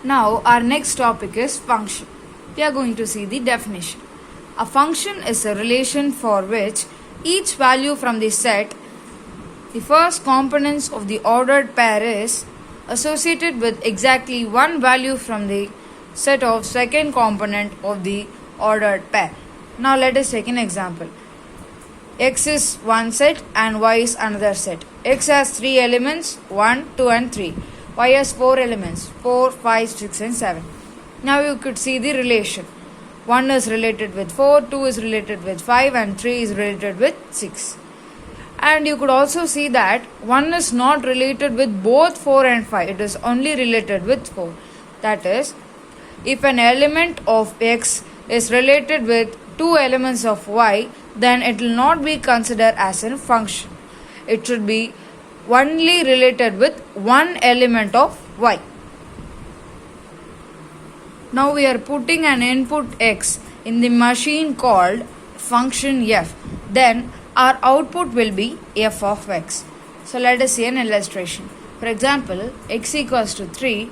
Now our next topic is function. We are going to see the definition. A function is a relation for which each value from the set, the first components of the ordered pair is associated with exactly one value from the set of second component of the ordered pair. Now let us take an example. X is one set and Y is another set. X has 3 elements 1, 2 and 3. Y has 4 elements 4, 5, 6 and 7. Now you could see the relation. 1 is related with 4, 2 is related with 5 and 3 is related with 6. And you could also see that 1 is not related with both 4 and 5. It is only related with 4. That is, if an element of X is related with 2 elements of Y, then it will not be considered as a function. It should be only related with one element of Y. Now we are putting an input X in the machine called function F. Then our output will be F of X. So let us see an illustration. For example, X equals to 3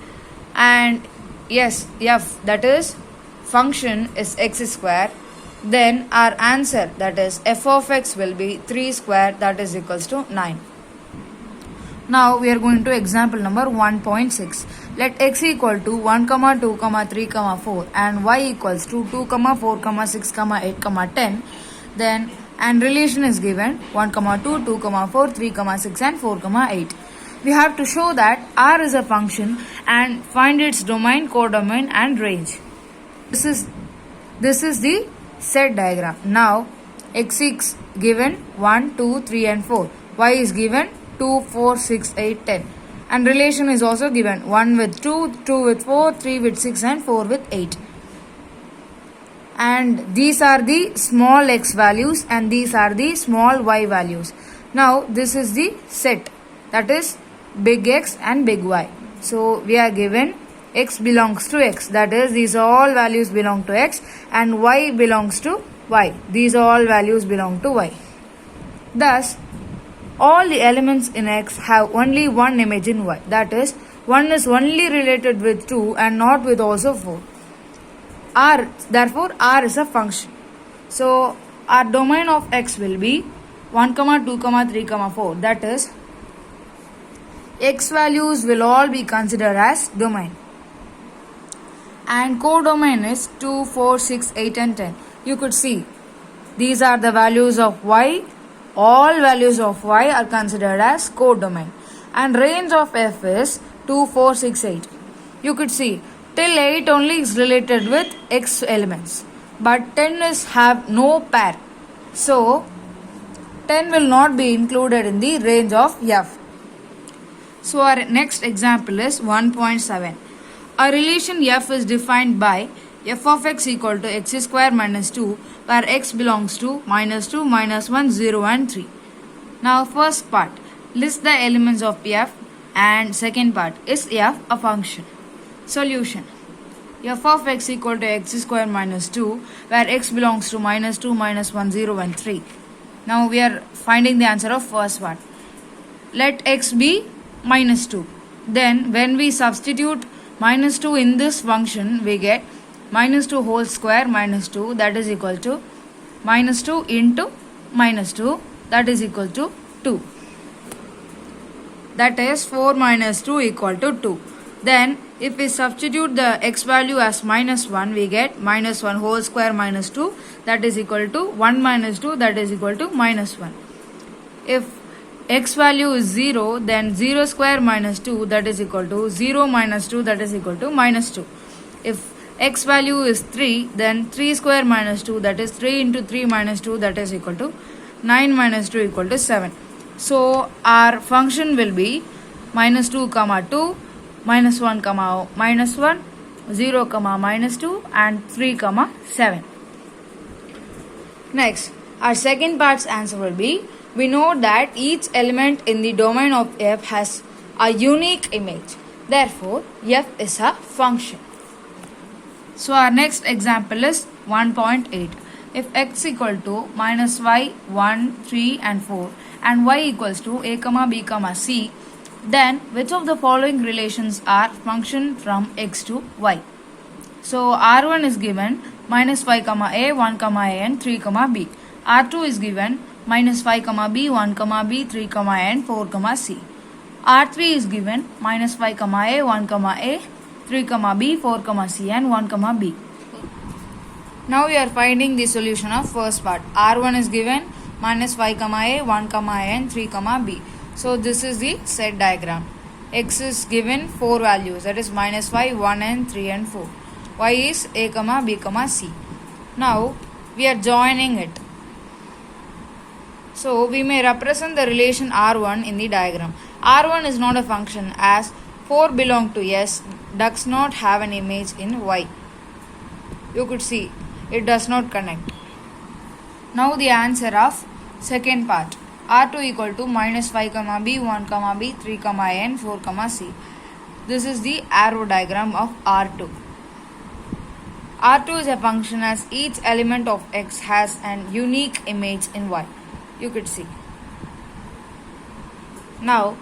and yes, F, that is function is X square. Then our answer, that is F of X, will be 3 square, that is equals to 9. Now we are going to example number 1.6. Let X equal to 1, 2, 3, 4 and Y equals to 2, 4, 6, 8, 10. Then and relation is given 1, 2, 2, 4, 3, 6 and 4, 8. We have to show that R is a function and find its domain, codomain and range. This is the set diagram. Now X is given 1, 2, 3 and 4. Y is given 2, 4, 6, 8, 10. And relation is also given 1 with 2, 2 with 4, 3 with 6 and 4 with 8. And these are the small x values and these are the small y values. Now this is the set, that is big X and big Y. So we are given X belongs to X, that is these all values belong to X, and Y belongs to Y, these all values belong to Y. Thus all the elements in X have only one image in Y, that is 1 is only related with 2 and not with also 4. Therefore R is a function. So our domain of X will be 1, 2, 3, 4, that is X values will all be considered as domain. And codomain is 2, 4, 6, 8 and 10. You could see these are the values of Y. All values of Y are considered as codomain. And range of F is 2, 4, 6, 8. You could see till 8 only is related with X elements. But 10 is have no pair. So 10 will not be included in the range of F. So our next example is 1.7. A relation F is defined by F of X equal to X square minus 2, where X belongs to minus 2, minus 1, 0 and 3. Now first part, list the elements of F, and second part, is F a function? Solution. F of X equal to X square minus 2, where X belongs to minus 2, minus 1, 0 and 3. Now we are finding the answer of first one. Let X be minus 2. Then when we substitute minus 2 in this function, we get minus 2 whole square minus 2, that is equal to minus 2 into minus 2, that is equal to 2. That is 4 minus 2 equal to 2. Then if we substitute the X value as minus 1, we get minus 1 whole square minus 2, that is equal to 1 minus 2, that is equal to minus 1. If X value is 0, then 0 square minus 2, that is equal to 0 minus 2, that is equal to minus 2. If X value is 3, then 3 square minus 2, that is 3 into 3 minus 2, that is equal to 9 minus 2 equal to 7. So our function will be minus 2 comma 2, minus 1 comma minus 1, 0 comma minus 2 and 3 comma 7. Next, our second part's answer will be, we know that each element in the domain of F has a unique image. Therefore, F is a function. So our next example is 1.8. If X equal to minus Y, 1, 3 and 4 and Y equals to A, B, C, Then which of the following relations are function from x to y? So R1 is given minus 5 comma a, 1 comma a and 3 comma b. R2 is given minus 5 comma b, 1 comma b, 3 comma n, 4 comma c. R3 is given minus 5 comma a, 1 comma a, 3 comma b, 4 comma c and 1 comma b. Now we are finding the solution of first part. R1 is given minus 5 comma a, 1 comma a and 3 comma b. So this is the set diagram. X is given 4 values, that is minus 5, 1 and 3 and 4. Y is a comma b comma c. Now we are joining it. So we may represent the relation R1 in the diagram. R1 is not a function as 4 belong to S, does not have an image in Y. You could see it does not connect. Now the answer of second part. R2 equal to minus 5 comma b, 1 comma b, 3 comma a and 4 comma c. This is the arrow diagram of R2. R2 is a function as each element of X has an unique image in Y. You could see. Now,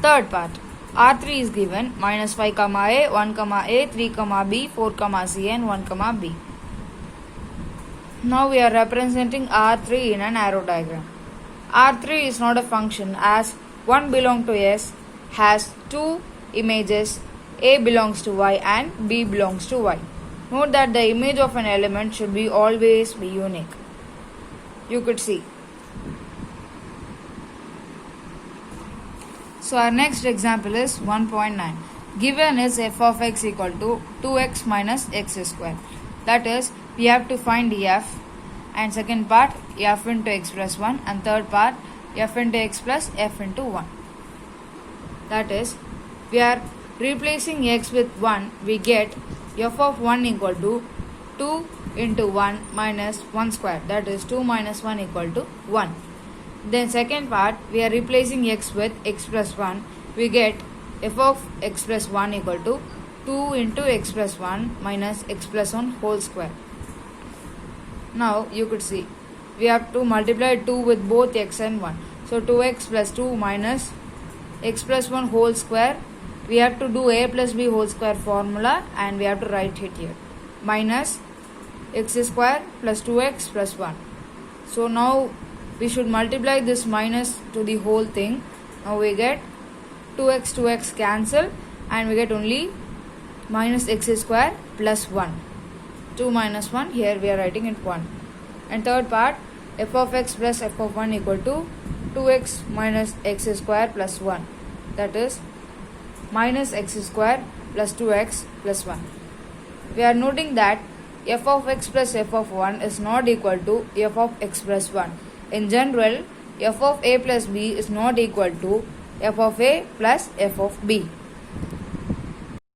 third part. R3 is given minus 5 comma a, 1 comma a, 3 comma b, 4 comma c and 1 comma b. Now we are representing R3 in an arrow diagram. R3 is not a function as 1 belongs to S, has 2 images, A belongs to Y and B belongs to Y. Note that the image of an element should be always be unique. You could see. So our next example is 1.9. Given is f of x equal to 2x minus x square. That is, we have to find f, and second part f into x plus 1 and third part f into x plus f into 1. That is, we are replacing x with 1, we get f of 1 equal to 2 into 1 minus 1 square, that is 2 minus 1 equal to 1. Then second part, we are replacing x with x plus 1, we get f of x plus 1 equal to 2 into x plus 1 minus x plus 1 whole square. Now you could see, we have to multiply 2 with both x and 1. So 2x plus 2 minus x plus 1 whole square. We have to do a plus b whole square formula and we have to write it here. Minus x square plus 2x plus 1. So now we should multiply this minus to the whole thing. Now we get 2x cancel and we get only minus x square plus 1. 2 minus 1, here we are writing it 1. And third part, f of x plus f of 1 equal to 2x minus x square plus 1. That is minus x square plus 2x plus 1. We are noting that f of x plus f of 1 is not equal to f of x plus 1. In general, f of a plus b is not equal to f of a plus f of b.